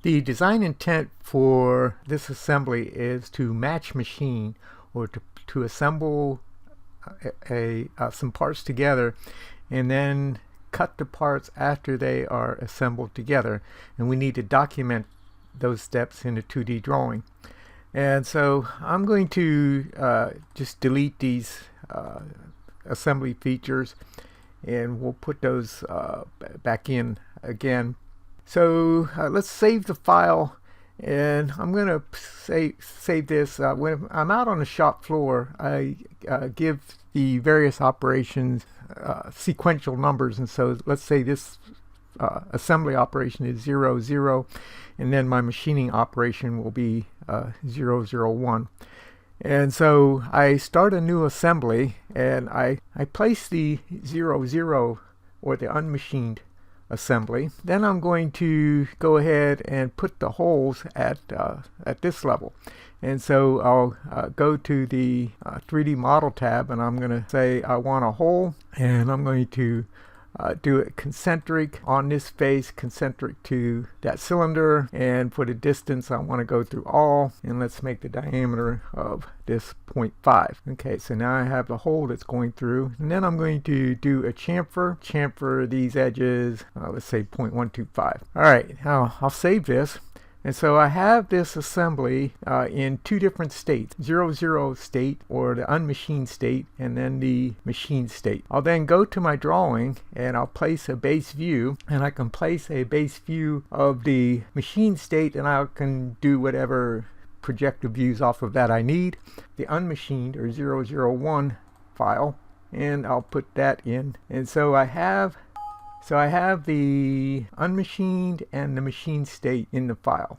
The design intent for this assembly is to match machine, or to assemble some parts together and then cut the parts after they are assembled together, and we need to document those steps in a 2D drawing. And so I'm going to just delete these assembly features, and we'll put those back in again. So let's save the file, and I'm going to save this. When I'm out on the shop floor, I give the various operations sequential numbers, and so let's say this assembly operation is 0, 0, and then my machining operation will be 0, 0, 1. And so I start a new assembly, and I place the 0, 0, or the unmachined assembly. Then I'm going to go ahead and put the holes at this level. And so I'll go to the 3D model tab, and I'm going to say I want a hole, and I'm going to do it concentric on this face, concentric to that cylinder, and for the distance I want to go through all, and let's make the diameter of this 0.5. Okay, so now I have the hole that's going through, and then I'm going to do a chamfer these edges, let's say 0.125. Alright, now I'll save this. And so I have this assembly in two different states, 0, 0 state, or the unmachined state, and then the machined state. I'll then go to my drawing, and I'll place a base view, and I can place a base view of the machined state, and I can do whatever projective views off of that I need. The unmachined, or 001 file, and I'll put that in. And so I have the unmachined and the machined state in the file.